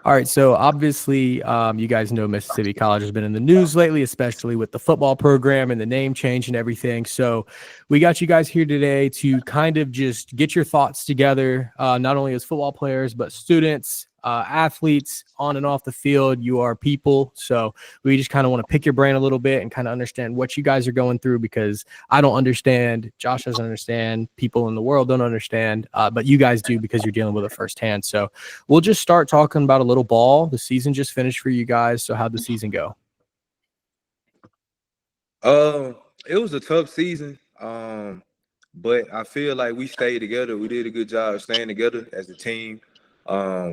All right, so obviously, you guys know Mississippi College has been in the news lately, especially with the football program and the name change and everything. So we got you guys here today to kind of just get your thoughts together, not only as football players, but students, athletes on and off the field. You are people. So we just kind of want to pick your brain a little bit and kind of understand what you guys are going through, because I don't understand, Josh doesn't understand, people in the world don't understand, but you guys do because you're dealing with it firsthand. So we'll just start talking about a little ball. The season just finished for you guys. So how'd the season go? It was a tough season. But I feel like we stayed together. We did a good job of staying together as a team.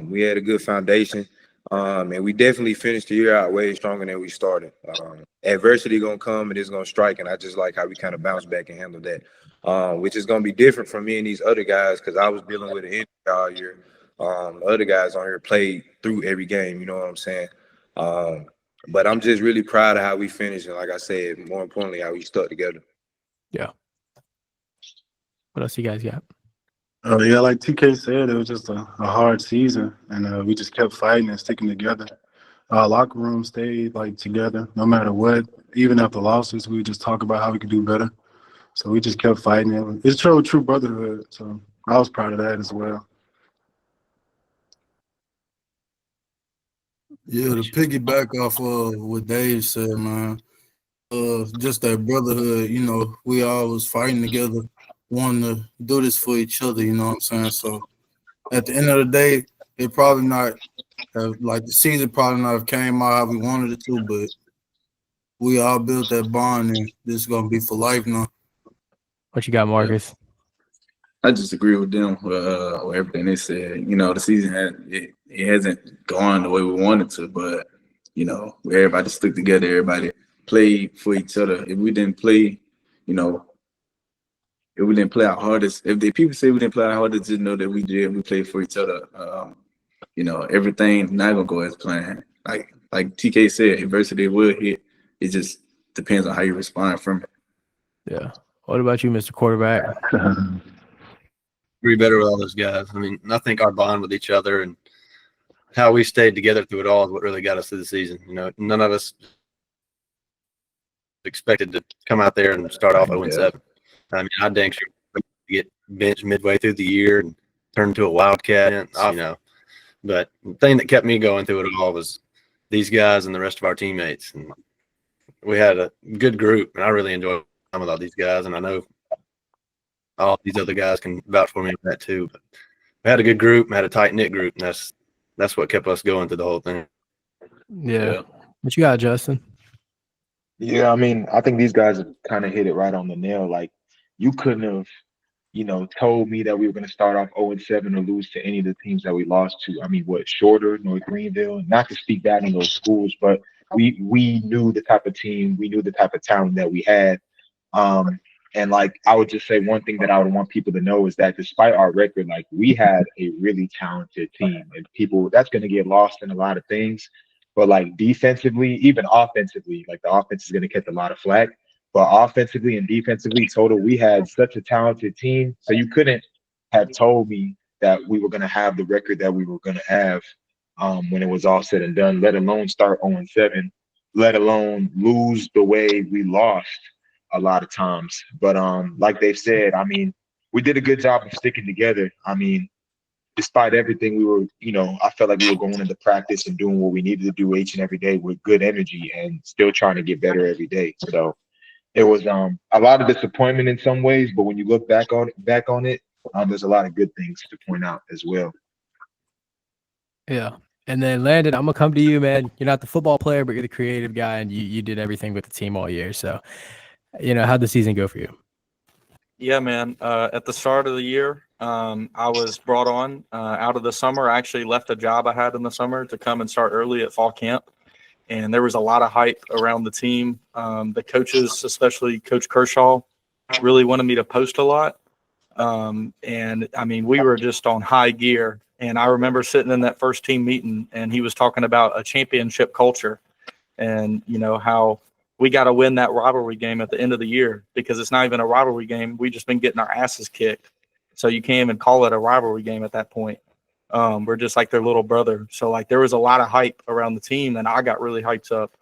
We had a good foundation. And we definitely finished the year out way stronger than we started. Adversity gonna come and it's gonna strike, and I just like how we kind of bounce back and handle that. Which is gonna be different from me and these other guys, because I was dealing with an injury all year. The other guys on here played through every game, you know what I'm saying? But I'm just really proud of how we finished, and like I said, more importantly, how we stuck together. Yeah. What else you guys got? Yeah, like TK said, it was just a hard season, and we just kept fighting and sticking together. Our locker room stayed like together, no matter what. Even after losses, we would just talk about how we could do better. So we just kept fighting. It showed true brotherhood. So I was proud of that as well. Yeah, to piggyback off of what Dave said, man, just that brotherhood, you know, we all was fighting together, wanting to do this for each other, you know what I'm saying? So at the end of the day, it probably not like the season probably not have came out how we wanted it to, but we all built that bond, and this is gonna be for life now. What you got, Marcus? I just agree with them with everything they said. You know, the season it hasn't gone the way we wanted to, but you know, everybody stuck together. Everybody played for each other. If we didn't play, you know, if we didn't play our hardest, if the people say we didn't play our hardest, just know that we did. We played for each other. You know, everything not gonna go as planned. Like TK said, adversity will hit. It just depends on how you respond from it. Yeah. What about you, Mr. Quarterback? Be better with all those guys. I mean, I think our bond with each other and how we stayed together through it all is what really got us through the season. You know, none of us expected to come out there and start off 0-7. I mean, I dang sure get benched midway through the year and turn into a wildcat, you know. But the thing that kept me going through it all was these guys and the rest of our teammates. And we had a good group, and I really enjoyed time with all these guys, and I know all these other guys can vouch for me with that too. But we had a good group, had a tight-knit group, and that's what kept us going through the whole thing. Yeah. What you got, Justin? Yeah, I mean, I think these guys kind of hit it right on the nail. Like, you couldn't have, told me that we were going to start off 0-7 or lose to any of the teams that we lost to. I mean, Shorter, North Greenville, not to speak bad on those schools, but we knew the type of team, we knew the type of talent that we had. And like, I would just say one thing that I would want people to know is that despite our record, like, we had a really talented team, and people, that's going to get lost in a lot of things. But like defensively, even offensively, like the offense is going to catch a lot of flack. But offensively and defensively, total, we had such a talented team. So you couldn't have told me that we were going to have the record that we were going to have when it was all said and done, let alone start 0-7, let alone lose the way we lost a lot of times. But like they've said, I mean, we did a good job of sticking together. I mean, despite everything, we were, I felt like we were going into practice and doing what we needed to do each and every day with good energy and still trying to get better every day. So it was a lot of disappointment in some ways, but when you look back on it, there's a lot of good things to point out as well. Yeah. And then Landon, I'm gonna come to you, man. You're not the football player, but you're the creative guy, and you did everything with the team all year. So, how'd the season go for you? Yeah, man. At the start of the year, I was brought on out of the summer. I actually left a job I had in the summer to come and start early at fall camp. And there was a lot of hype around the team. The coaches, especially Coach Kershaw, really wanted me to post a lot. And, I mean, we were just on high gear. And I remember sitting in that first team meeting, and he was talking about a championship culture and, how we got to win that rivalry game at the end of the year, because it's not even a rivalry game. We just been getting our asses kicked. So you can't even call it a rivalry game at that point. We're just like their little brother. So like there was a lot of hype around the team, and I got really hyped up.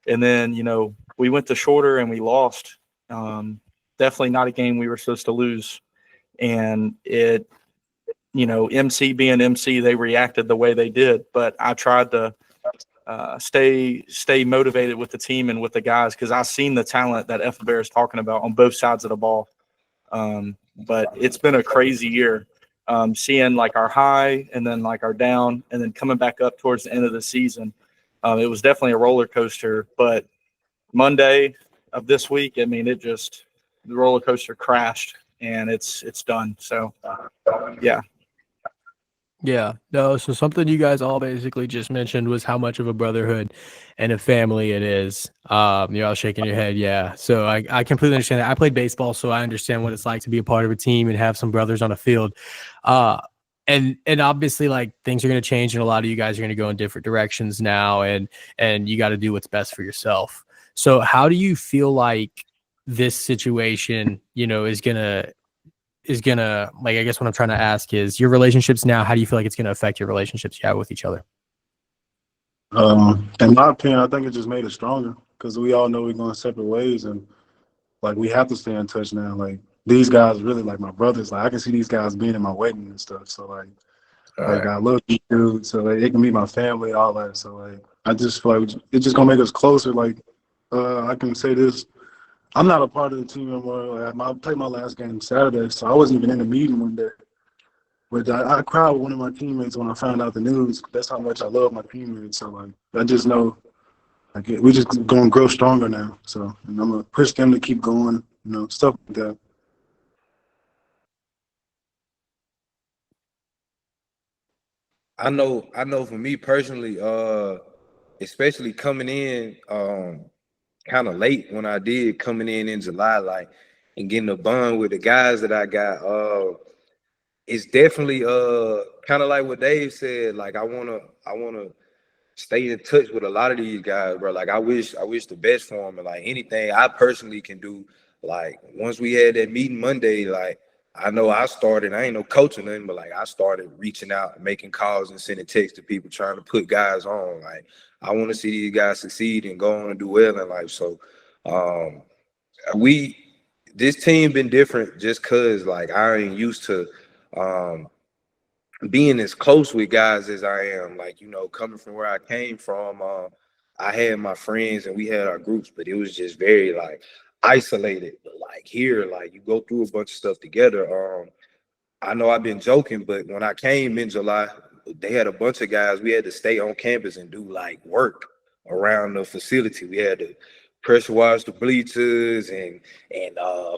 And then, you know, we went to shorter and we lost. Definitely not a game we were supposed to lose. And it, you know, MC being MC, they reacted the way they did. But I tried to stay motivated with the team and with the guys, because I've seen the talent that Efebera is talking about on both sides of the ball. But it's been a crazy year, seeing like our high and then like our down and then coming back up towards the end of the season. It was definitely a roller coaster, but Monday of this week, I mean, the roller coaster crashed and it's done. So, yeah. Yeah, no, so something you guys all basically just mentioned was how much of a brotherhood and a family it is. You're all shaking your head. Yeah. So I completely understand that. I played baseball, so I understand what it's like to be a part of a team and have some brothers on a field. And obviously, like, things are going to change, and a lot of you guys are going to go in different directions now, and you got to do what's best for yourself. So how do you feel like this situation, you know, is gonna like, I guess what I'm trying to ask is your relationships now, how do you feel like it's gonna affect your relationships you have with each other? In my opinion, I think it just made it stronger because we all know we're going separate ways, and like we have to stay in touch now. Like these guys really like my brothers. Like I can see these guys being in my wedding and stuff. So like I love these dudes. So like, they can meet my family, all that. So like I just feel like it's just gonna make us closer. Like I can say this. I'm not a part of the team anymore. Like, I played my last game Saturday, so I wasn't even in the meeting one day. But I cried with one of my teammates when I found out the news. That's how much I love my teammates. So like I just know, like we just going to grow stronger now. So and I'm gonna push them to keep going. You know, stuff like that. I know for me personally, especially coming in kind of late when I did coming in July, like, and getting a bond with the guys that I got, it's definitely kind of like what Dave said. Like I wanna stay in touch with a lot of these guys, bro. Like I wish the best for them, and like anything I personally can do. Like once we had that meeting Monday, like I know I ain't no coach or nothing, but like I started reaching out, making calls and sending texts to people, trying to put guys on. Like I want to see these guys succeed and go on and do well in life. So this team been different just cause like I ain't used to being as close with guys as I am. Like, you know, coming from where I came from, I had my friends and we had our groups, but it was just very like isolated. But like here, like you go through a bunch of stuff together. I know I've been joking, but when I came in July, they had a bunch of guys. We had to stay on campus and do like work around the facility. We had to pressure wash the bleachers and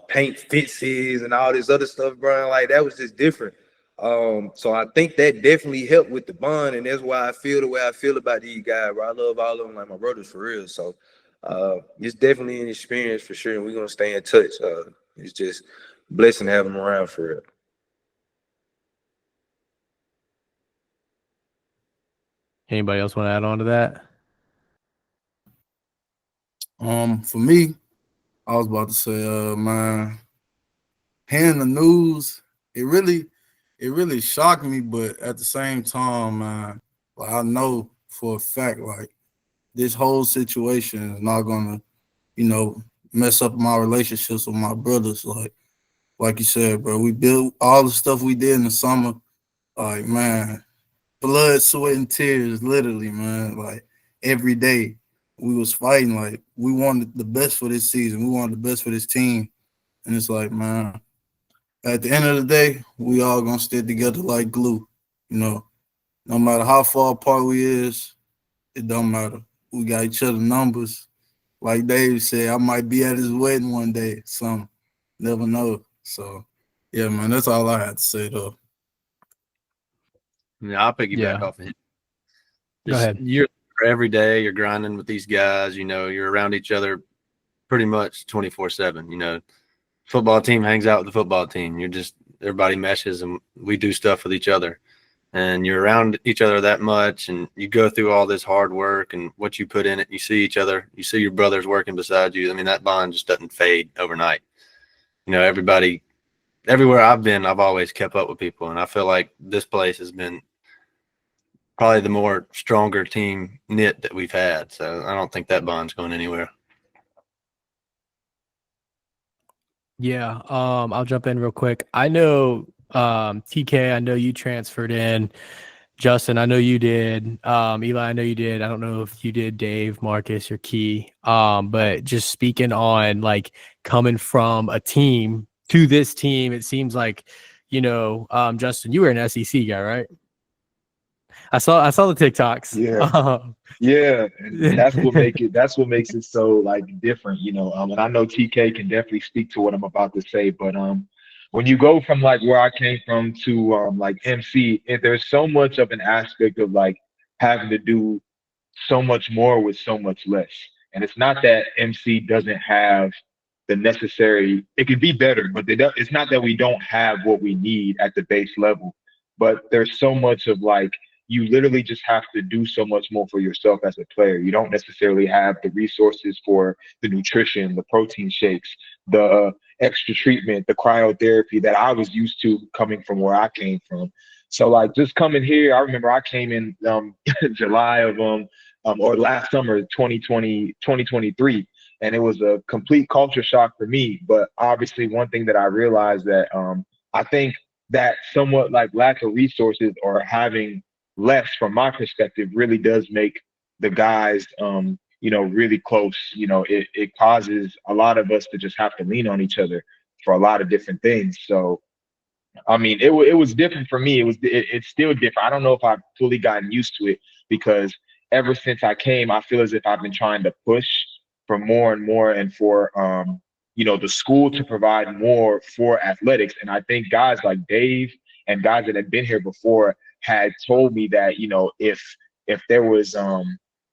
paint fences and all this other stuff, bro. Like that was just different. So I think that definitely helped with the bond, and that's why I feel the way I feel about these guys, bro. I love all of them like my brothers for real. So it's definitely an experience for sure, and we're gonna stay in touch. It's just a blessing to have them around for real. Anybody else want to add on to that? For me, I was about to say, man, hearing the news, it really shocked me, but at the same time, man, like I know for a fact, like this whole situation is not gonna, you know, mess up my relationships with my brothers. Like you said, bro, we built all the stuff we did in the summer. Like, man, blood, sweat, and tears, literally, man. Like every day, we was fighting. Like we wanted the best for this season. We wanted the best for this team, and it's like, man, at the end of the day, we all gonna stick together like glue. You know, no matter how far apart we is, it don't matter. We got each other numbers. Like Dave said, I might be at his wedding one day. Some never know. So, yeah, man, that's all I had to say though. Yeah, I'll piggyback off of him. Go ahead. You're every day, you're grinding with these guys, you know, you're around each other pretty much 24/7. You know, football team hangs out with the football team. Everybody meshes and we do stuff with each other. And you're around each other that much and you go through all this hard work and what you put in it, you see each other, you see your brothers working beside you. I mean, that bond just doesn't fade overnight. You know, everywhere I've been, I've always kept up with people. And I feel like this place has been probably the more stronger team knit that we've had. So I don't think that bond's going anywhere. Yeah, I'll jump in real quick. I know TK, I know you transferred in. Justin, I know you did. Eli, I know you did. I don't know if you did, Dave, Marcus, or Key. But just speaking on like coming from a team to this team, it seems like, Justin, you were an SEC guy, right? I saw the TikToks. Yeah. Yeah, and that's what makes it so like different, and I know TK can definitely speak to what I'm about to say, but when you go from like where I came from to like MC, there's so much of an aspect of like having to do so much more with so much less. And it's not that MC doesn't have the necessary, it could be better, but it's not that we don't have what we need at the base level. But there's so much of like, you literally just have to do so much more for yourself as a player. You don't necessarily have the resources for the nutrition, the protein shakes, the extra treatment, the cryotherapy that I was used to coming from where I came from. So like just coming here, I remember I came in July of or last summer, 2023, and it was a complete culture shock for me. But obviously, one thing that I realized that I think that somewhat like lack of resources or having less from my perspective really does make the guys really close. It causes a lot of us to just have to lean on each other for a lot of different things. So I mean, it was different for me. It's still different. I don't know if I've fully gotten used to it because ever since I came, I feel as if I've been trying to push for more and more and for the school to provide more for athletics. And I think guys like Dave and guys that had been here before had told me that, if there was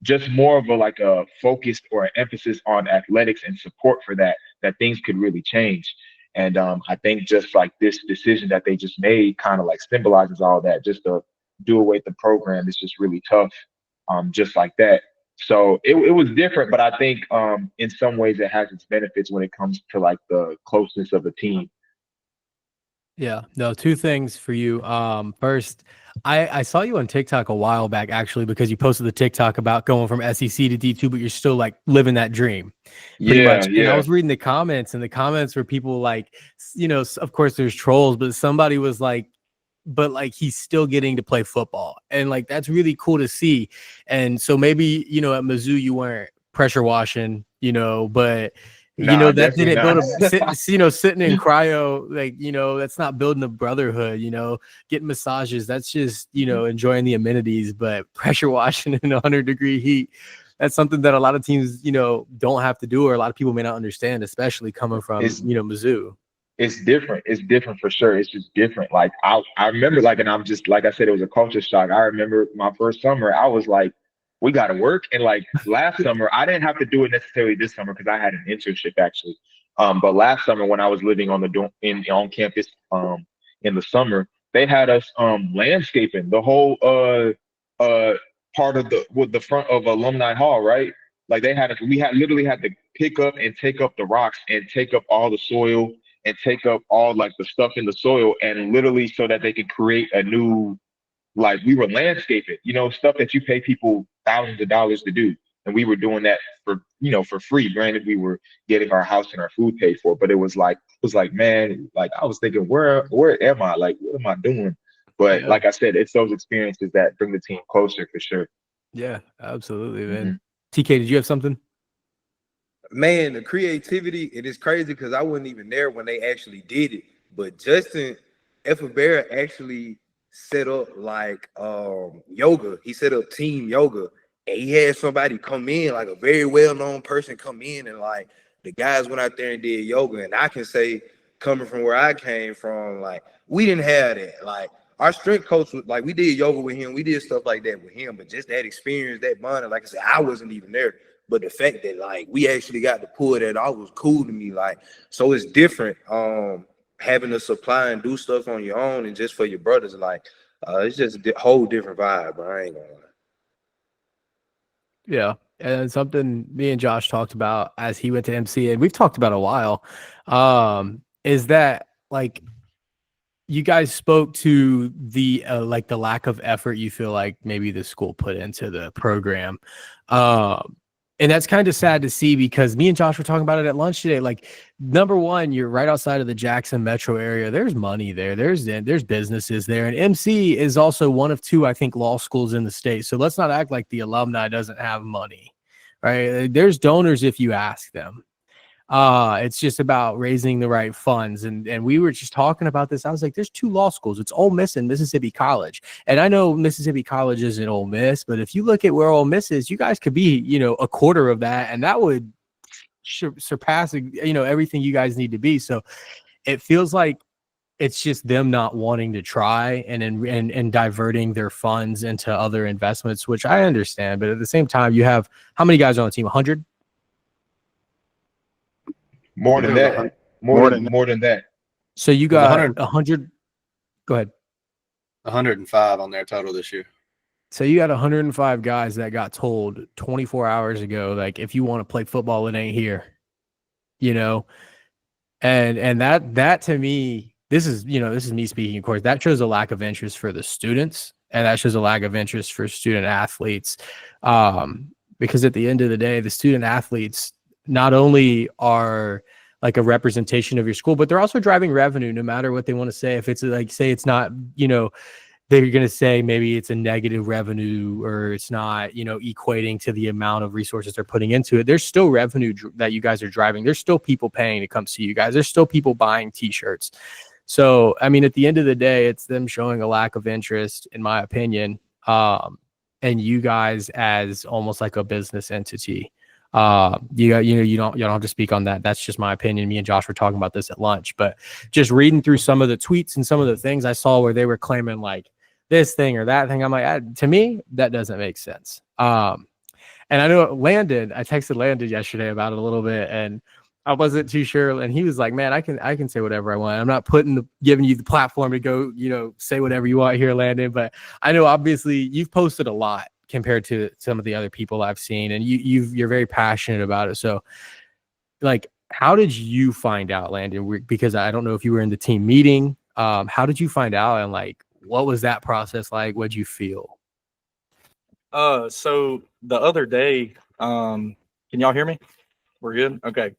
just more of a focused or an emphasis on athletics and support for that things could really change. And I think just like this decision that they just made kind of like symbolizes all that. Just to do away with the program is just really tough, just like that. So it was different, but I think in some ways it has its benefits when it comes to like the closeness of the team. Yeah, no, two things for you. First, I saw you on TikTok a while back actually because you posted the TikTok about going from SEC to D2, but you're still like living that dream pretty much. And I was reading the comments, and the comments were people like, of course there's trolls, but somebody was like, but like he's still getting to play football. And like that's really cool to see. And so maybe, at Mizzou you weren't pressure washing, but that didn't build sitting in cryo, like, that's not building a brotherhood, getting massages. That's just, enjoying the amenities, but pressure washing in 100-degree heat, that's something that a lot of teams, don't have to do, or a lot of people may not understand, especially coming from, Mizzou. It's different. It's different for sure. It's just different. Like I remember and I'm just, like I said, it was a culture shock. I remember my first summer, I was like, we got to work. And like last summer, I didn't have to do it necessarily this summer because I had an internship actually. But last summer when I was living on on campus in the summer, they had us landscaping the whole part of the front of Alumni Hall, right? Like we literally had to pick up and take up the rocks and take up all the soil and take up all like the stuff in the soil, and literally so that they could create a new, like we were landscaping, stuff that you pay people thousands of dollars to do. And we were doing that for free. Granted, we were getting our house and our food paid for, but it was like, man, like I was thinking, where am I? Like, what am I doing? But like I said, it's those experiences that bring the team closer for sure. Yeah, absolutely, man. TK, did you have something? Man, the creativity, it is crazy because I wasn't even there when they actually did it. But Justin Efebera actually set up like yoga. He set up team yoga, and he had somebody come in, like a very well-known person come in, and like the guys went out there and did yoga. And I can say, coming from where I came from, like we didn't have that. Like our strength coach was like, we did yoga with him, we did stuff like that with him, but just that experience, that bonding, like I said, I wasn't even there. But the fact that like we actually got to pull that off was cool to me. Like, so it's different. Having to supply and do stuff on your own and just for your brothers, like it's just a whole different vibe, but I ain't gonna lie. Yeah. And something me and Josh talked about as he went to MC, and we've talked about a while, is that like you guys spoke to the like the lack of effort you feel like maybe the school put into the program. And that's kind of sad to see because me and Josh were talking about it at lunch today. Like, number one, you're right outside of the Jackson metro area. There's money there. There's businesses there. And MC is also one of two, I think, law schools in the state. So let's not act like the alumni doesn't have money, right? There's donors if you ask them. It's just about raising the right funds. And we were just talking about this. I was like, there's two law schools. It's Ole Miss and Mississippi College. And I know Mississippi College isn't Ole Miss, but if you look at where Ole Miss is, you guys could be, a quarter of that. And that would surpass, everything you guys need to be. So it feels like it's just them not wanting to try and diverting their funds into other investments, which I understand. But at the same time, you have how many guys are on the team? 100? More than that. More than that. So you got 100. Go ahead. 105 on their total this year. So you got 105 guys that got told 24 hours ago, like, if you want to play football, it ain't here, and that to me, this is me speaking, of course, that shows a lack of interest for the students, and that shows a lack of interest for student athletes. Because at the end of the day, the student athletes not only are like a representation of your school, but they're also driving revenue, no matter what they want to say. If it's like, say it's not, they're going to say maybe it's a negative revenue or it's not, equating to the amount of resources they're putting into it. There's still revenue that you guys are driving. There's still people paying to come see you guys. There's still people buying t-shirts. So, I mean, at the end of the day, it's them showing a lack of interest, in my opinion. And you guys as almost like a business entity. You don't have to speak on that. That's just my opinion. Me and Josh were talking about this at lunch, but just reading through some of the tweets and some of the things I saw where they were claiming like this thing or that thing, I'm like, to me, that doesn't make sense. And I know Landon, I texted Landon yesterday about it a little bit, and I wasn't too sure. And he was like, man, I can say whatever I want. I'm not giving you the platform to go, say whatever you want here, Landon. But I know obviously you've posted a lot compared to some of the other people I've seen, and you're very passionate about it. So, like, how did you find out, Landon? Because I don't know if you were in the team meeting. How did you find out, and like, what was that process like? What'd you feel? So the other day, can y'all hear me? We're good? Okay.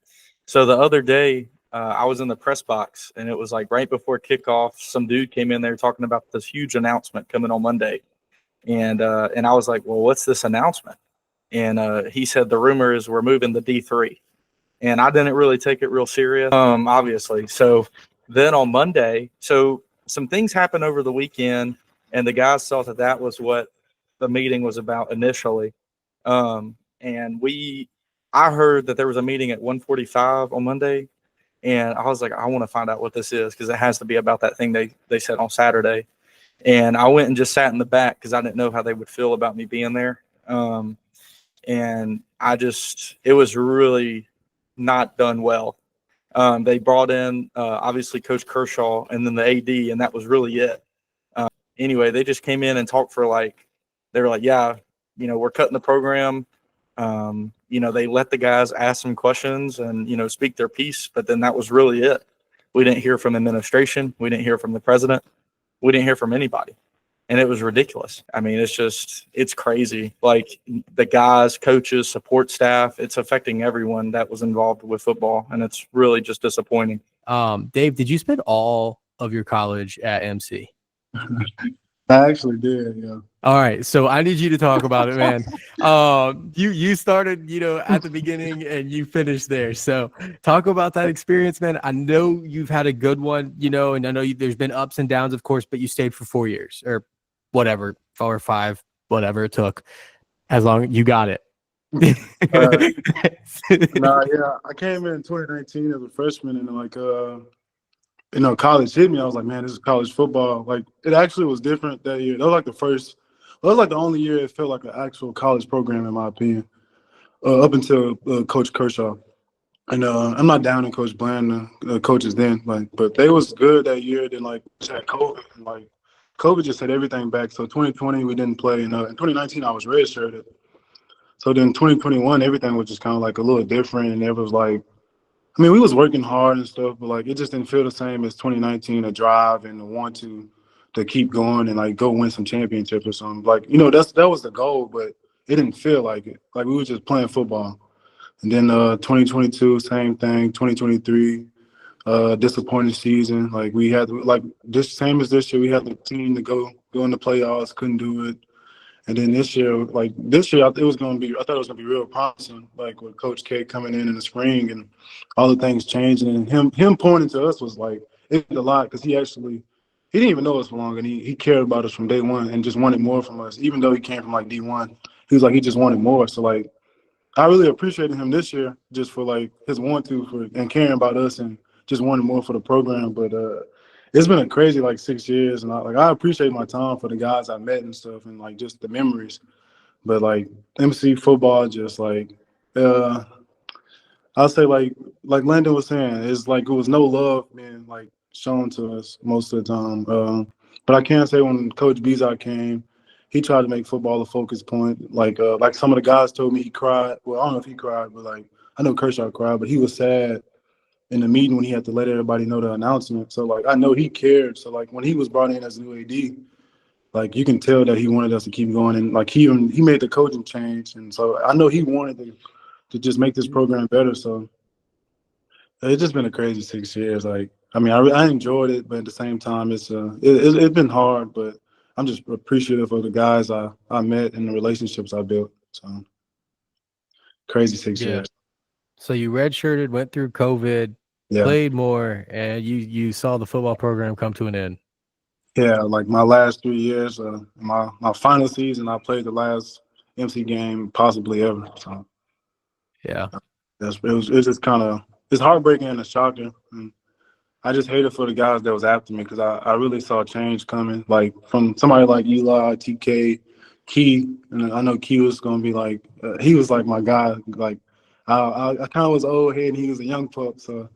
So the other day, I was in the press box, and it was like right before kickoff, some dude came in there talking about this huge announcement coming on Monday. And I was like, well, what's this announcement? And he said the rumor is we're moving to D3. And I didn't really take it real serious, obviously. So then on Monday, so some things happened over the weekend, and the guys thought that was what the meeting was about initially. And I heard that there was a meeting at 1:45 on Monday, and I was like, I want to find out what this is, because it has to be about that thing they said on Saturday. And I went and just sat in the back because I didn't know how they would feel about me being there. And it was really not done well. They brought in, obviously, Coach Kershaw and then the AD, and that was really it. Anyway, they just came in and talked they were like, yeah, we're cutting the program. They let the guys ask some questions and, speak their piece, but then that was really it. We didn't hear from administration. We didn't hear from the president. We didn't hear from anybody, and it was ridiculous. I mean, it's crazy. Like, the guys, coaches, support staff, it's affecting everyone that was involved with football, and it's really just disappointing. Dave, did you spend all of your college at MC? I actually did, yeah. All right, so I need you to talk about it, man. You started, at the beginning, and you finished there. So talk about that experience, man. I know you've had a good one, and I know there's been ups and downs, of course, but you stayed for 4 years or whatever, 4 or 5, whatever it took. As long as you got it. Yeah, I came in 2019 as a freshman, and like college hit me. I was like, man, this is college football. Like, it actually was different that year. That was like the only year it felt like an actual college program, in my opinion, up until Coach Kershaw. And I'm not down in Coach Bland, the coaches then, but they was good that year. Then like had COVID, and like COVID just set everything back. So 2020 we didn't play, and in 2019 I was redshirted. So then 2021 everything was just kind of like a little different, and it was like I mean, we was working hard and stuff, but like it just didn't feel the same as 2019, the drive and the want to keep going and like go win some championships or something. Like, that was the goal, but it didn't feel like it. Like we were just playing football. And then 2022, same thing. 2023, disappointing season. Like we had like this same as this year, we had the team to go in the playoffs, couldn't do it. And then this year, I thought it was gonna be real promising, like with Coach K coming in the spring and all the things changing. And him pointing to us was like it did a lot because he didn't even know us for long, and he cared about us from day one and just wanted more from us. Even though he came from like D1, he was like he just wanted more. So like I really appreciated him this year just for like his and caring about us and just wanting more for the program. But it's been a crazy like 6 years, and I appreciate my time for the guys I met and stuff, and like just the memories. But like MC football, just like I'll say like Landon was saying, it's like it was no love being like shown to us most of the time. But I can say when Coach Bizot came, he tried to make football a focus point. Like some of the guys told me he cried. Well, I don't know if he cried, but like I know Kershaw cried, but he was sad in the meeting when he had to let everybody know the announcement. So like I know he cared. So like when he was brought in as new AD, like you can tell that he wanted us to keep going, and like he made the coaching change, and so I know he wanted to just make this program better. So it's just been a crazy 6 years. Like I mean, I enjoyed it, but at the same time, it's been hard. But I'm just appreciative of the guys I met and the relationships I built. So crazy 6 years. So you redshirted, went through COVID, played more, and you saw the football program come to an end. Yeah, like my last 3 years, my final season, I played the last MC game possibly ever. So yeah, it was just kind of it's heartbreaking and it's shocking. And I just hated for the guys that was after me because I really saw change coming, like from somebody like Eli, TK, Key, and I know Key was gonna be like he was like my guy. Like I kind of was old head and he was a young pup, so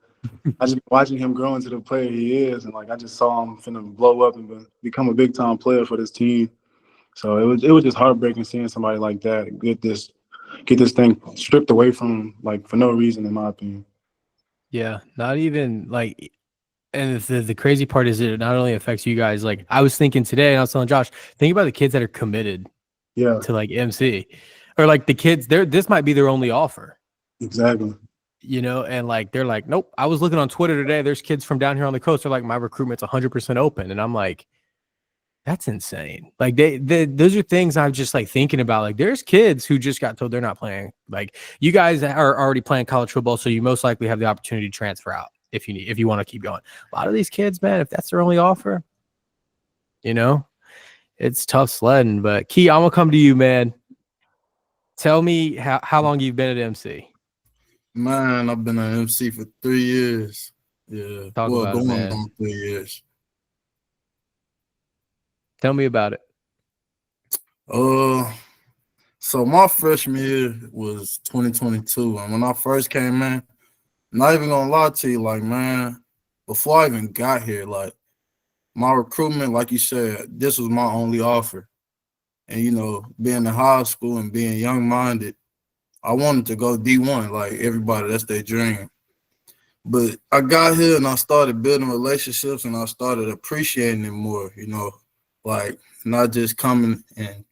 I just watching him grow into the player he is, and like I just saw him finna blow up and become a big time player for this team. So it was just heartbreaking seeing somebody like that get this thing stripped away from him, like for no reason, in my opinion. Yeah, not even like, and the crazy part is it not only affects you guys. Like I was thinking today, and I was telling Josh, think about the kids that are committed, to like MC, or like the kids. This might be their only offer. Exactly. And like they're like, nope. I was looking on Twitter today. There's kids from down here on the coast. They're like, my recruitment's 100% open, and I'm like, that's insane. Like those are things I'm just like thinking about. Like there's kids who just got told they're not playing. Like you guys are already playing college football, so you most likely have the opportunity to transfer out if you want to keep going. A lot of these kids, man, if that's their only offer, it's tough sledding. But Key, I'm gonna come to you, man. Tell me how long you've been at MC. Man, I've been at MC for 3 years. Yeah. Talk about it, man. On 3 years. Tell me about it. So my freshman year was 2022, and when I first came in, not even gonna lie to you, like man, before I even got here, like my recruitment, like you said, this was my only offer, and being in high school and being young-minded, I wanted to go D1, like everybody, that's their dream. But I got here and I started building relationships and I started appreciating it more, like not just coming and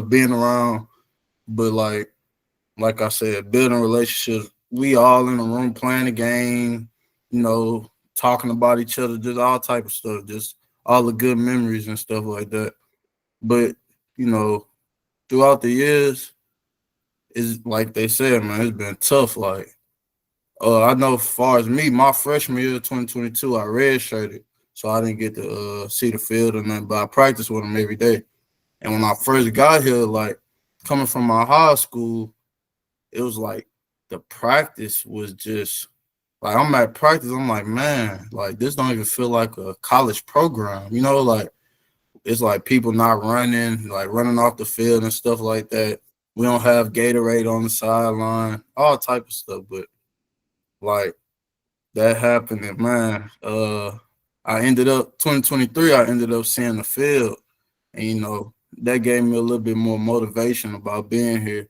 being around, but like I said, building relationships. We all in the room playing the game, talking about each other, just all type of stuff, just all the good memories and stuff like that. But, throughout the years, it's like they said, man, it's been tough. Like, I know as far as me, my freshman year, 2022, I redshirted, so I didn't get to see the field or nothing, but I practiced with them every day. And when I first got here, like, coming from my high school, it was like the practice was just, like, I'm at practice, I'm like, man, like, this don't even feel like a college program, like, it's like people not running, like running off the field and stuff like that. We don't have Gatorade on the sideline, all type of stuff, but like that happened, and man, I ended up 2023. I ended up seeing the field, and that gave me a little bit more motivation about being here,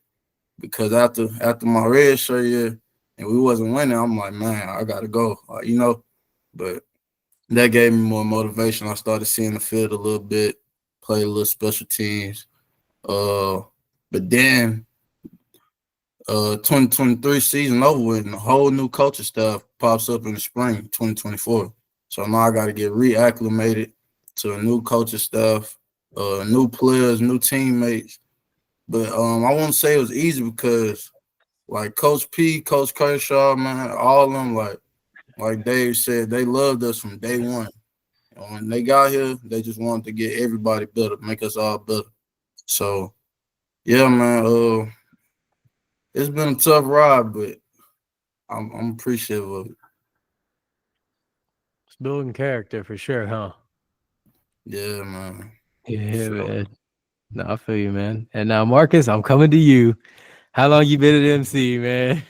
because after my red shirt year, and we wasn't winning, I'm like, man, I gotta go, you know. But that gave me more motivation. I started seeing the field a little bit, played a little special teams. But then 2023 season over with, and a whole new coaching staff pops up in the spring 2024. So now I got to get reacclimated to a new coaching staff, new players, new teammates. But I won't say it was easy because, like, Coach P, Coach Kershaw, man, all of them, like Dave said, they loved us from day one. And when they got here, they just wanted to get everybody better, make us all better. So, yeah, man, it's been a tough ride, but I'm appreciative of it. It's building character for sure, huh? Yeah, man. Yeah, Sure. man. No, I feel you, man. And now, Marcus, I'm coming to you. How long you been at MC, man?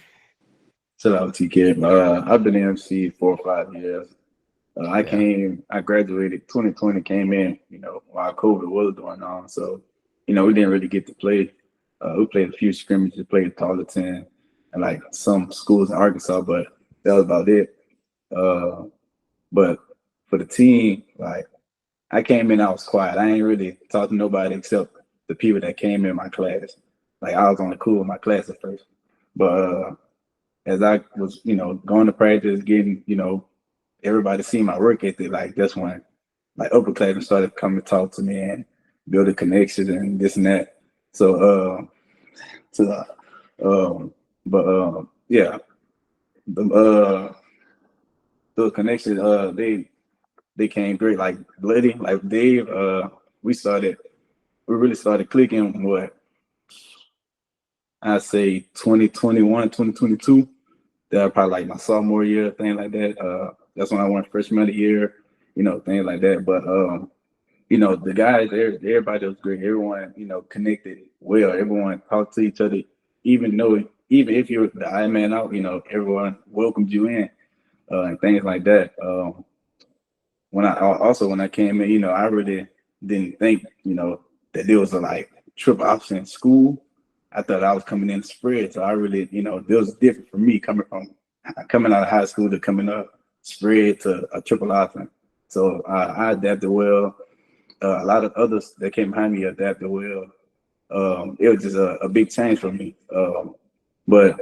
Shout out TK. I've been in MC 4 or 5 years. I graduated 2020, came in, while COVID was going on. So, we didn't really get to play. We played a few scrimmages, played Tarleton and like some schools in Arkansas, but that was about it. But for the team, like, I came in, I was quiet. I ain't really talk to nobody except the people that came in my class. Like, I was on the cool with my class at first. But as I was, going to practice, getting, everybody see my work ethic, like that's when like upper classmen started coming to talk to me and build a connection and this and that. So yeah, those connections they came great. Like Bloody, like Dave, we really started clicking what I say 2021, 2022. That was probably like my sophomore year, thing like that. That's when I went freshman of the year, things like that. But the guys there, everybody was great. Everyone, connected well. Everyone talked to each other, even if you're the eye man out, everyone welcomed you in, and things like that. When I came in, I really didn't think, that there was a like triple option in school. I thought I was coming in to spread. So I really, it was different for me coming out of high school to coming up spread to a triple option. So I adapted well. A lot of others that came behind me adapted well. It was just a big change for me. But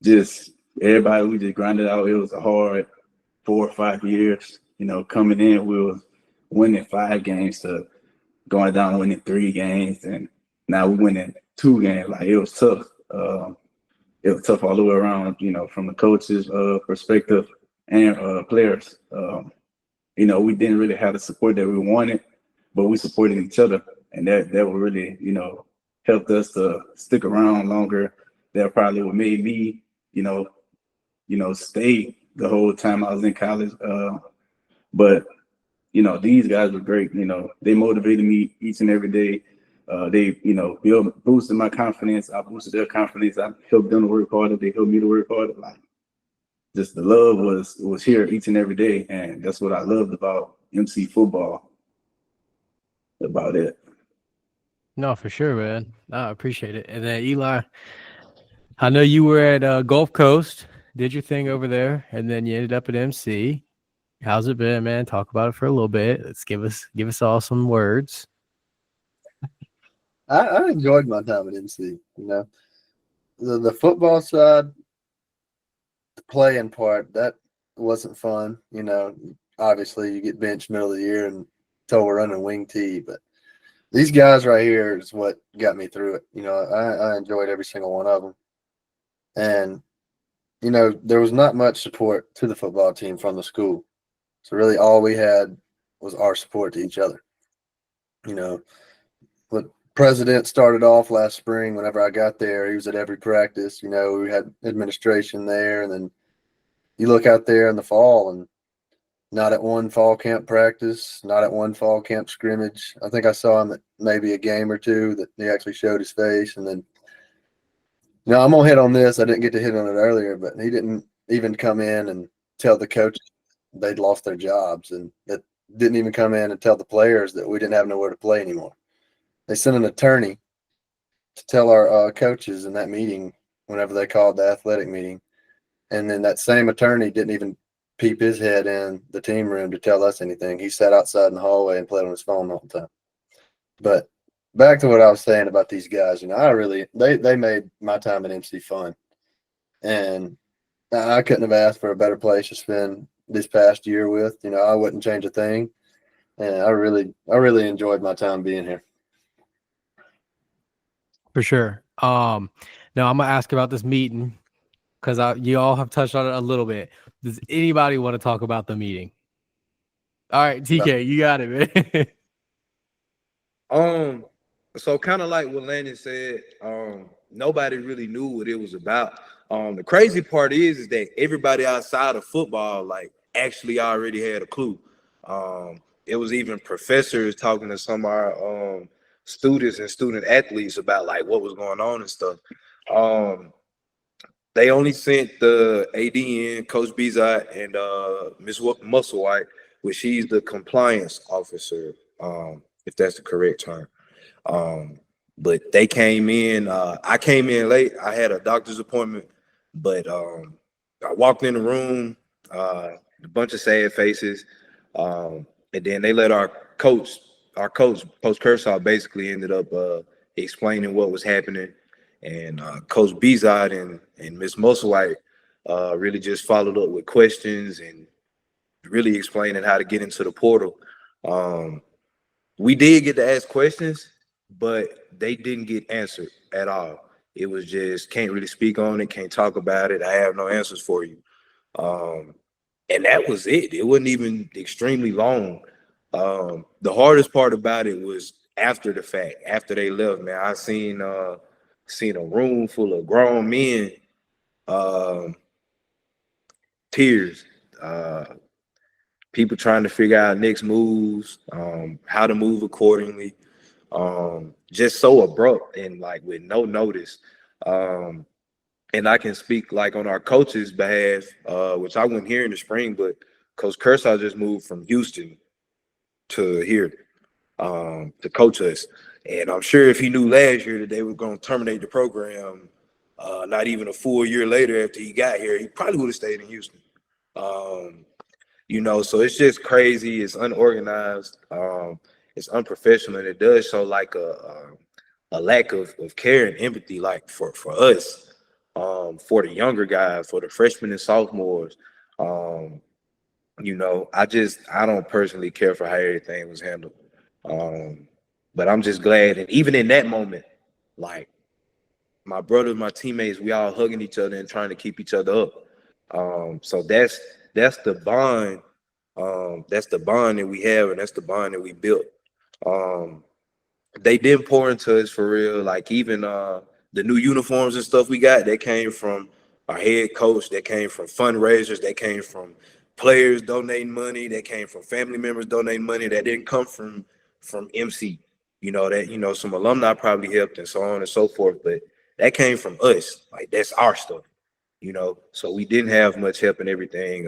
just everybody, we just grinded out. It was a hard 4 or 5 years, coming in, we were winning 5 games to going down winning 3 games, and now we're winning 2 games. Like, it was tough. It was tough all the way around, from the coaches' perspective and players. We didn't really have the support that we wanted, but we supported each other, and that would really, helped us to stick around longer. That probably would made me, stay the whole time I was in college. But these guys were great. They motivated me each and every day. They, boosted my confidence. I boosted their confidence. I helped them to work harder. They helped me to work harder. Like, just the love was here each and every day, and that's what I loved about MC football. About it. No, for sure, man. I appreciate it. And then Eli, I know you were at Gulf Coast, did your thing over there, and then you ended up at MC. How's it been, man? Talk about it for a little bit. Let's give us all some words. I enjoyed my time at MC. The football side, the playing part, that wasn't fun. Obviously you get benched middle of the year and told we're running wing T, but these guys right here is what got me through it. I enjoyed every single one of them. And, there was not much support to the football team from the school. So really all we had was our support to each other. What president started off last spring, whenever I got there, he was at every practice. We had administration there, and then you look out there in the fall and not at one fall camp practice, not at one fall camp scrimmage. I think I saw him at maybe a game or two that he actually showed his face. And then, I'm going to hit on this. I didn't get to hit on it earlier, but he didn't even come in and tell the coaches they'd lost their jobs, and that didn't even come in and tell the players that we didn't have nowhere to play anymore. They sent an attorney to tell our coaches in that meeting whenever they called the athletic meeting. And then that same attorney didn't even peep his head in the team room to tell us anything. He sat outside in the hallway and played on his phone all the time. But back to what I was saying about these guys, they made my time at MC fun. And I couldn't have asked for a better place to spend this past year with. I wouldn't change a thing. And I really enjoyed my time being here. For sure. Now I'm gonna ask about this meeting because you all have touched on it a little bit. Does anybody want to talk about the meeting? All right, TK, you got it, man. So kind of like what Landon said, nobody really knew what it was about. The crazy part is that everybody outside of football, like, actually already had a clue. It was even professors talking to some of our students and student athletes about like what was going on and stuff. They only sent the AD in, Coach Bezot, and Ms. Musselwhite, which she's the compliance officer, if that's the correct term. But they came in. I came in late. I had a doctor's appointment, but I walked in the room, a bunch of sad faces, and then they let our coach, Coach Kershaw, basically ended up explaining what was happening, and Coach Bezot and Miss Musselwhite really just followed up with questions and really explaining how to get into the portal. We did get to ask questions, but they didn't get answered at all. It was just, can't really speak on it, can't talk about it. I have no answers for you. And that was it. It wasn't even extremely long. The hardest part about it was after the fact, after they left, man. I seen a room full of grown men, tears, people trying to figure out next moves, how to move accordingly. Just so abrupt and like with no notice. And I can speak like on our coach's behalf, which I went here in the spring, but Coach Kershaw just moved from Houston to here to coach us. And I'm sure if he knew last year that they were going to terminate the program, not even a full year later after he got here, he probably would have stayed in Houston. So it's just crazy. It's unorganized. It's unprofessional, and it does show like a lack of care and empathy, like for us, for the younger guys, for the freshmen and sophomores. I don't personally care for how everything was handled. But I'm just glad, and even in that moment, like my brothers, my teammates, we all hugging each other and trying to keep each other up. So that's the bond. That's the bond that we have, and that's the bond that we built. They did pour into us for real. Like even the new uniforms and stuff we got, that came from our head coach, that came from fundraisers, that came from players donating money, that came from family members donating money, that didn't come from MC. Some alumni probably helped and so on and so forth, but that came from us. Like that's our stuff, so we didn't have much help and everything.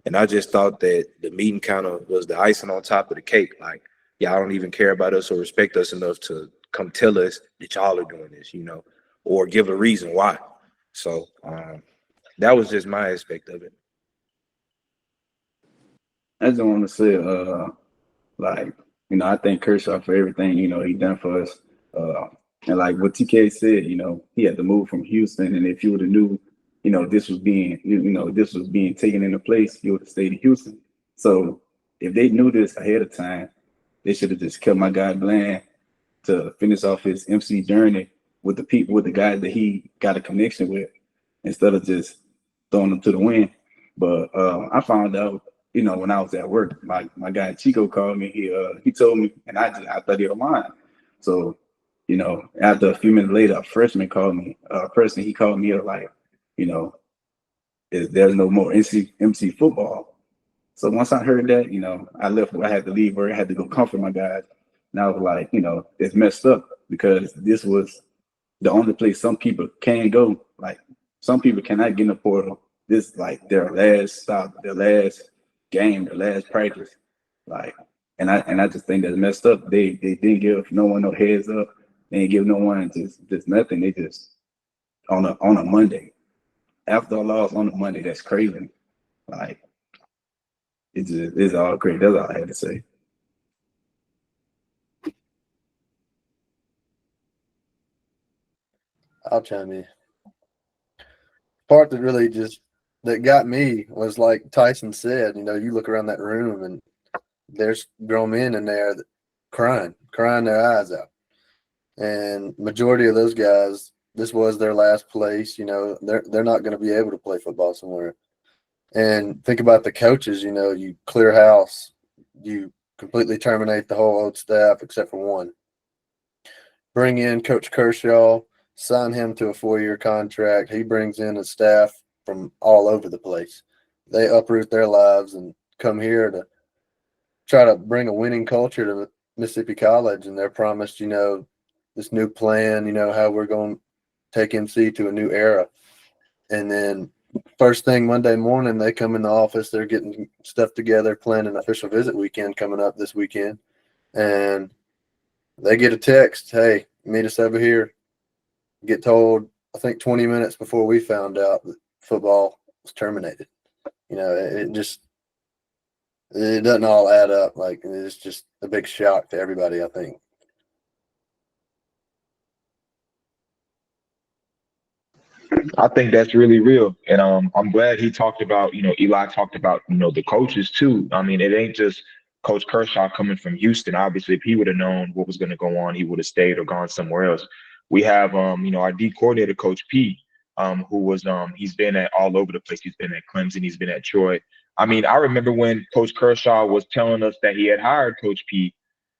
And I just thought that the meeting kind of was the icing on top of the cake. Like, y'all don't even care about us or respect us enough to come tell us that y'all are doing this, or give a reason why. So that was just my aspect of it. I just want to say, I thank Kershaw for everything, he done for us. And like what TK said, he had to move from Houston, and if you would have knew, this was being taken into place, he would have stayed in Houston. So if they knew this ahead of time, they should have just kept my guy Bland to finish off his MC journey with the guys that he got a connection with, instead of just throwing them to the wind. But I found out, when I was at work, my guy Chico called me. He told me, and I thought he was lying. So, after a few minutes later, a freshman called me. He called me up like, there's no more MC football. So once I heard that, I left. I had to leave work. I had to go comfort my guys. And I was like, it's messed up, because this was the only place some people can go. Like some people cannot get in the portal. This like their last stop, their last game, their last practice. Like, and I just think that's messed up. They didn't give no one no heads up. They didn't give no one just nothing. They just on a Monday. After a loss on a Monday, that's crazy. Like it's all crazy. That's all I had to say. I'll chime in. Part that really that got me was like Tyson said, you know, you look around that room and there's grown men in there that crying their eyes out. And majority of those guys, this was their last place. You know, they're not going to be able to play football somewhere. And think about the coaches. You know, you clear house, you completely terminate the whole old staff except for one. Bring in Coach Kershaw, sign him to a 4-year contract. He brings in a staff from all over the place. They uproot their lives and come here to try to bring a winning culture to Mississippi College. And they're promised, you know, this new plan, you know, how we're going to take MC to a new era. And then first thing Monday morning, they come in the office, they're getting stuff together, planning an official visit weekend coming up this weekend. And they get a text, hey, meet us over here. Get told, I think 20 minutes before we found out that football was terminated. You know, it doesn't all add up. Like, it's just a big shock to everybody, I think. I think that's really real. And I'm glad he talked about, you know, Eli talked about, you know, the coaches too. I mean, it ain't just Coach Kershaw coming from Houston. Obviously, if he would have known what was going to go on, he would have stayed or gone somewhere else. We have, you know, our D coordinator, Coach P, who was, he's been at all over the place. He's been at Clemson. He's been at Troy. I mean, I remember when Coach Kershaw was telling us that he had hired Coach P,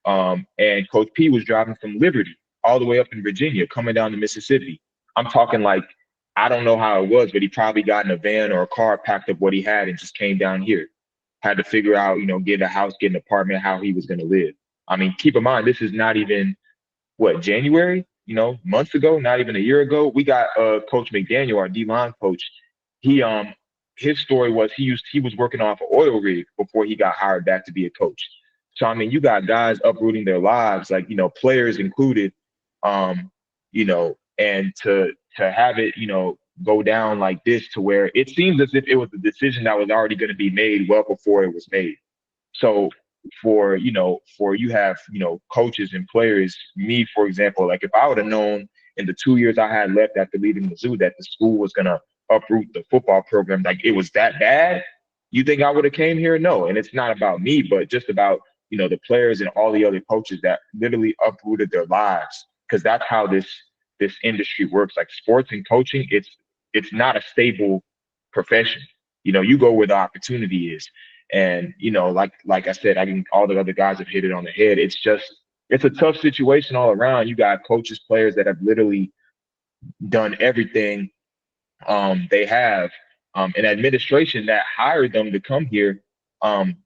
and Coach P was driving from Liberty all the way up in Virginia, coming down to Mississippi. I'm talking like, I don't know how it was, but he probably got in a van or a car, packed up what he had, and just came down here. Had to figure out, you know, get a house, get an apartment, how he was going to live. I mean, keep in mind, this is not even, January, you know, months ago, not even a year ago. We got Coach McDaniel, our D-line coach. He his story was he was working off an oil rig before he got hired back to be a coach. So I mean, you got guys uprooting their lives, like, you know, players included, you know, and to have it, you know, go down like this, to where it seems as if it was a decision that was already going to be made well before it was made. So for you have, you know, coaches and players, me, for example, like if I would have known in the 2 years I had left after leaving Mizzou that the school was going to uproot the football program, like it was that bad, you think I would have came here? No. And it's not about me, but just about, you know, the players and all the other coaches that literally uprooted their lives, because that's how this industry works. Like sports and coaching, it's not a stable profession. You know, you go where the opportunity is. And, you know, like I said, I think all the other guys have hit it on the head. It's a tough situation all around. You got coaches, players that have literally done everything they have, an administration that hired them to come here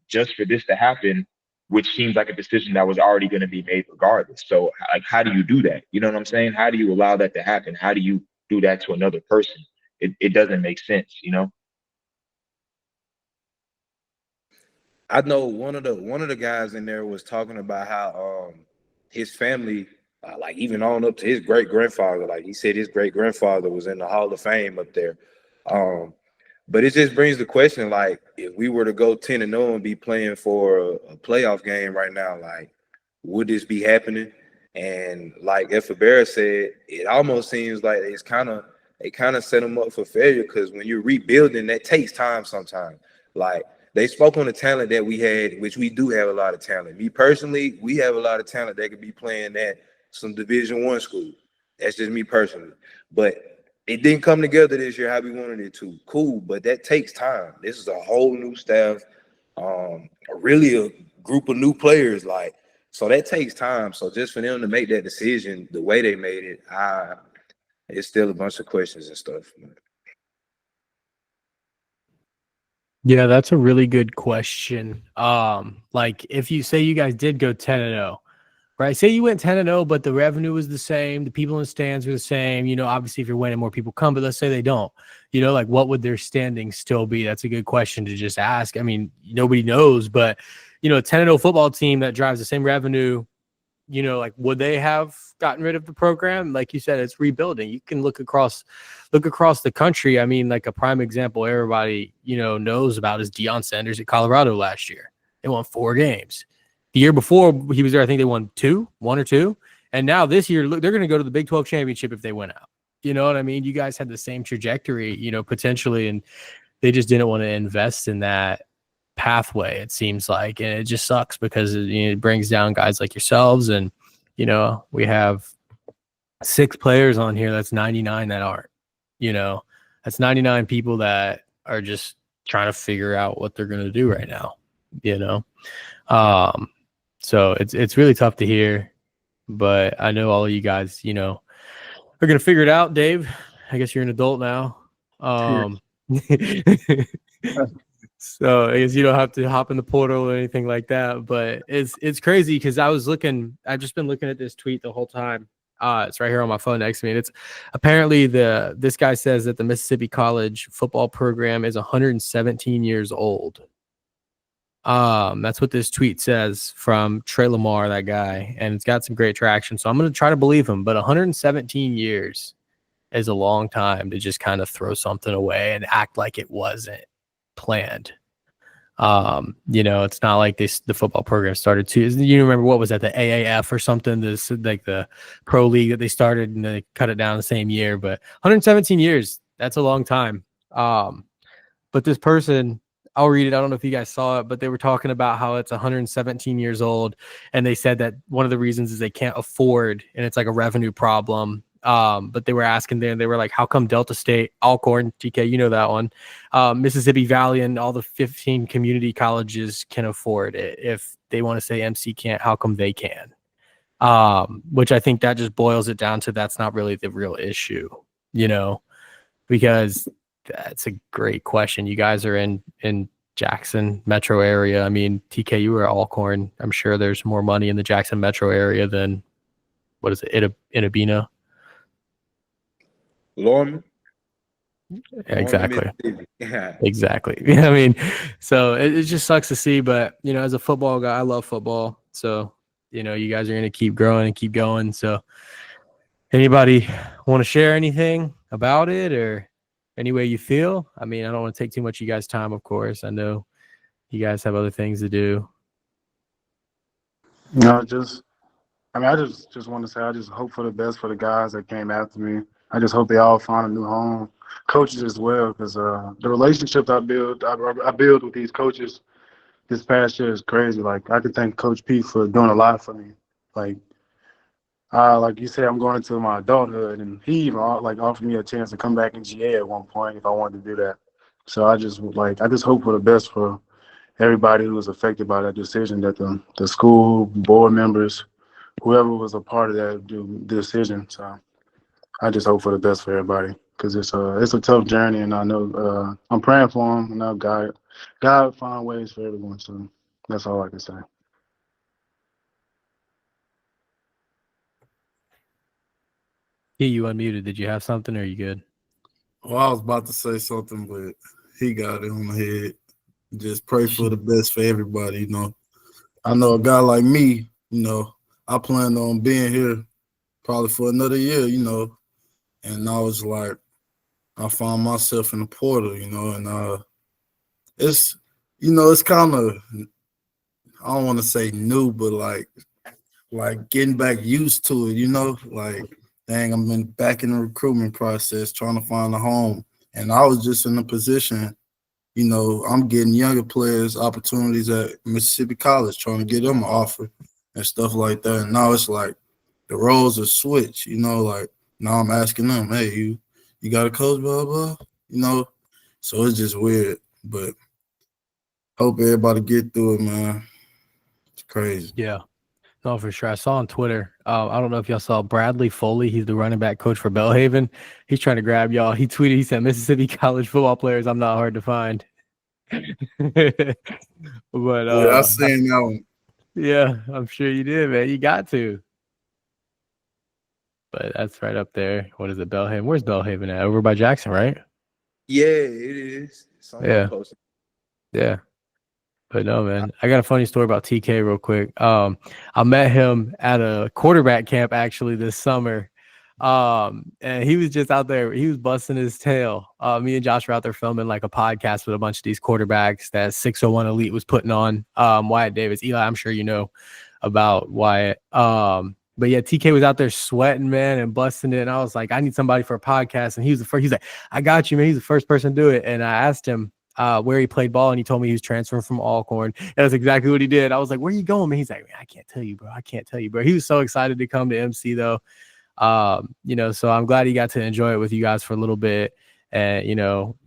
just for this to happen, which seems like a decision that was already going to be made regardless. So, like, how do you do that? You know what I'm saying? How do you allow that to happen? How do you do that to another person? It doesn't make sense, you know? I know one of the guys in there was talking about how his family, like even on up to his great grandfather, like he said his great grandfather was in the Hall of Fame up there. But it just brings the question, like, if we were to go 10-0 and be playing for a playoff game right now, like, would this be happening? And like Efebera said, it almost seems like it kind of set them up for failure, because when you're rebuilding, that takes time sometimes. Like, they spoke on the talent that we had, which we do have a lot of talent. Me personally, we have a lot of talent that could be playing at some Division I school. That's just me personally. But it didn't come together this year how we wanted it to. Cool, but that takes time. This is a whole new staff, really a group of new players. Like, so that takes time. So just for them to make that decision the way they made it, it's still a bunch of questions and stuff. Yeah, that's a really good question. Like, if you say you guys did go 10-0, right? Say you went 10-0, but the revenue was the same, the people in the stands were the same. You know, obviously, if you're winning, more people come. But let's say they don't. You know, like, what would their standing still be? That's a good question to just ask. I mean, nobody knows, but you know, a 10-0 football team that drives the same revenue, like would they have gotten rid of the program? Like you said, it's rebuilding. You can look across the country. I mean, like a prime example everybody, knows about is Deion Sanders at Colorado last year. They won 4 games. The year before he was there, I think they won 1 or 2. And now this year, look, they're going to go to the Big 12 championship if they win out. You know what I mean? You guys had the same trajectory, potentially, and they just didn't want to invest in that pathway, it seems like. And it just sucks because it brings down guys like yourselves. And, we have 6 players on here. That's 99 that aren't, that's 99 people that are just trying to figure out what they're going to do right now, So it's really tough to hear, but I know all of you guys, are going to figure it out. Dave, I guess you're an adult now. So I guess you don't have to hop in the portal or anything like that, but it's crazy because I've just been looking at this tweet the whole time. It's right here on my phone next to me. And it's apparently this guy says that the Mississippi College football program is 117 years old. That's what this tweet says from Trey Lamar, that guy, and it's got some great traction. So I'm going to try to believe him, but 117 years is a long time to just kind of throw something away and act like it wasn't planned. It's not like the football program started too. You remember what was that, the AAF or something? This like the pro league that they started and they cut it down the same year. But 117 years, that's a long time. But this person, I'll read it. I don't know if you guys saw it, but they were talking about how it's 117 years old. And they said that one of the reasons is they can't afford, and it's like a revenue problem. But they were asking there, and they were like, how come Delta State, Alcorn, TK, you know that one, Mississippi Valley, and all the 15 community colleges can afford it? If they want to say MC can't, how come they can? Which I think that just boils it down to that's not really the real issue, because that's a great question. You guys are in Jackson metro area. I mean, TK, you were at Alcorn. I'm sure there's more money in the Jackson metro area than, what is it, Inabina? Lorman. Exactly. Yeah. Exactly. I mean, so it just sucks to see, but as a football guy, I love football. So, you guys are going to keep growing and keep going. So anybody want to share anything about it or any way you feel? I mean, I don't want to take too much of you guys' time, of course. I know you guys have other things to do. No, I just want to say I just hope for the best for the guys that came after me. I just hope they all find a new home. Coaches as well, because the relationships I build with these coaches this past year is crazy. Like, I could thank Coach Pete for doing a lot for me. Like you said, I'm going into my adulthood, and he even offered me a chance to come back in GA at one point if I wanted to do that. So I just hope for the best for everybody who was affected by that decision, that the school, board members, whoever was a part of that decision. So I just hope for the best for everybody, because it's a tough journey, and I know I'm praying for them, and I know God find ways for everyone. So that's all I can say. You unmuted. Did you have something, or are you good? Well, I was about to say something, but he got it on the head. Just pray for the best for everybody, I know a guy like me, I plan on being here probably for another year, and I was like, I found myself in the portal, and it's, it's kind of, I don't want to say new, but like getting back used to it, like, dang, I've been back in the recruitment process trying to find a home. And I was just in a position, I'm getting younger players opportunities at Mississippi College, trying to get them an offer and stuff like that. And now it's like the roles are switched, like now I'm asking them, hey, you got a coach, blah, blah, So it's just weird, but hope everybody get through it, man. It's crazy. Yeah. No, for sure. I saw on Twitter. I don't know if y'all saw Bradley Foley. He's the running back coach for Belhaven. He's trying to grab y'all. He tweeted, he said, Mississippi College football players, I'm not hard to find. But I seen that one. Yeah, I'm sure you did, man. You got to. But that's right up there. What is it, Belhaven? Where's Belhaven at? Over by Jackson, right? Yeah, it is. Yeah. Yeah. But no, man, I got a funny story about TK real quick. I met him at a quarterback camp actually this summer. And he was just out there, he was busting his tail. Me and Josh were out there filming like a podcast with a bunch of these quarterbacks that 601 Elite was putting on. Wyatt Davis, Eli, I'm sure you know about Wyatt. But yeah, TK was out there sweating, man, and busting it. And I was like, I need somebody for a podcast. And he was the first, he's like, I got you, man. He's the first person to do it. And I asked him where he played ball, and he told me he was transferring from Alcorn. And that's exactly what he did. I was like, where are you going, man? He's like, man, I can't tell you, bro. I can't tell you, bro. He was so excited to come to MC though. So I'm glad he got to enjoy it with you guys for a little bit. And,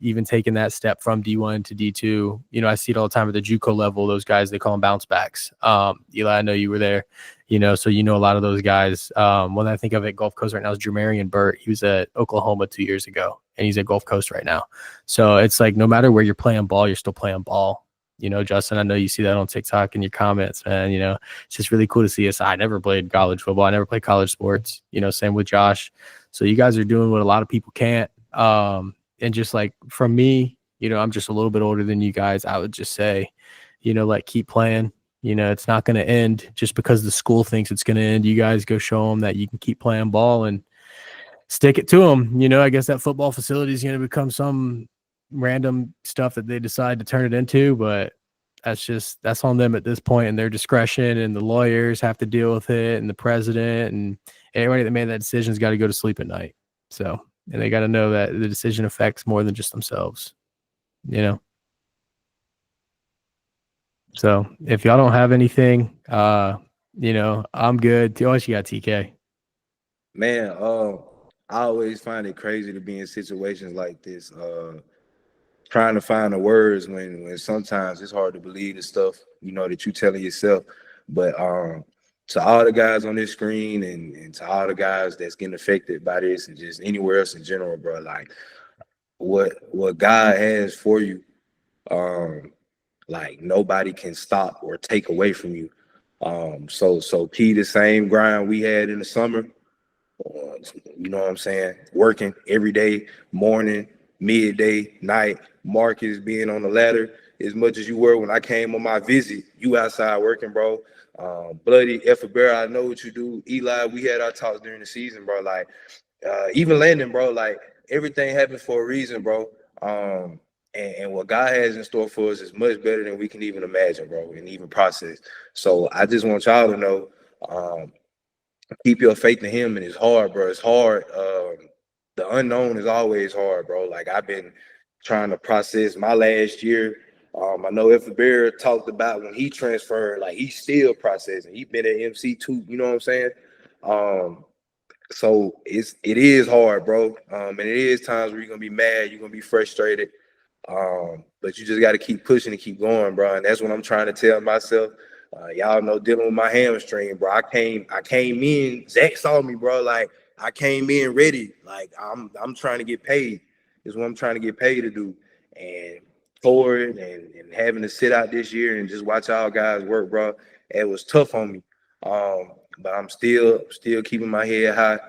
even taking that step from D1 to D2, I see it all the time at the JUCO level, those guys, they call them bounce backs. Eli, I know you were there, so a lot of those guys. One I think of at Gulf Coast right now is Jermarian Burt. He was at Oklahoma 2 years ago, and he's at Gulf Coast right now. So it's like, no matter where you're playing ball, you're still playing ball. Justin, I know you see that on TikTok in your comments, man. It's just really cool to see us. I never played college football. I never played college sports, same with Josh. So you guys are doing what a lot of people can't. And just like from me, I'm just a little bit older than you guys. I would just say, keep playing. It's not going to end just because the school thinks it's going to end. You guys go show them that you can keep playing ball and stick it to them. I guess that football facility is going to become some random stuff that they decide to turn it into, but that's on them at this point and their discretion, and the lawyers have to deal with it, and the president and everybody that made that decision has got to go to sleep at night. So, and they got to know that the decision affects more than just themselves, So if y'all don't have anything, I'm good. Oh, you got TK. Man, I always find it crazy to be in situations like this, trying to find the words when sometimes it's hard to believe the stuff, that you telling yourself. But to all the guys on this screen and to all the guys that's getting affected by this and just anywhere else in general, bro, like what God has for you, like nobody can stop or take away from you. So P, the same grind we had in the summer, you know what I'm saying? Working every day, morning, midday, night. Marcus being on the ladder as much as you were when I came on my visit. You outside working, bro. Bloody Efebera, I know what you do. Eli, we had our talks during the season, bro. Like, even Landon, bro. Like, everything happened for a reason, bro. And what God has in store for us is much better than we can even imagine, bro, and even process. So I just want y'all to know, keep your faith in Him, and it's hard, bro. It's hard. The unknown is always hard, bro. Like, I've been trying to process my last year. I know Efebera talked about when he transferred, like he's still processing. He's been at MC too, you know what I'm saying? So it is hard, bro. And it is times where you're gonna be mad, you're gonna be frustrated. But you just got to keep pushing and keep going, bro. And that's what I'm trying to tell myself. Y'all know, dealing with my hamstring, bro. I came in. Zach saw me, bro. Like, I came in ready. Like, I'm trying to get paid. Is what I'm trying to get paid to do. And for it, and having to sit out this year and just watch all guys work, bro. It was tough on me. But I'm still keeping my head high.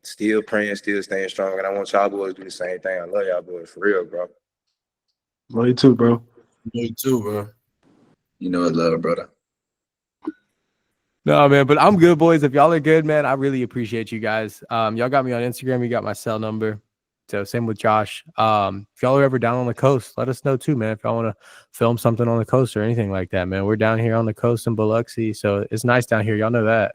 Still praying, still staying strong. And I want y'all boys to do the same thing. I love y'all boys for real, bro. Love you too, bro. You too, bro. I love, brother. No, man, but I'm good, boys. If y'all are good, man, I really appreciate you guys. Y'all got me on Instagram. You got my cell number. So same with Josh. If y'all are ever down on the coast, let us know too, man. If y'all want to film something on the coast or anything like that, man. We're down here on the coast in Biloxi, so it's nice down here. Y'all know that.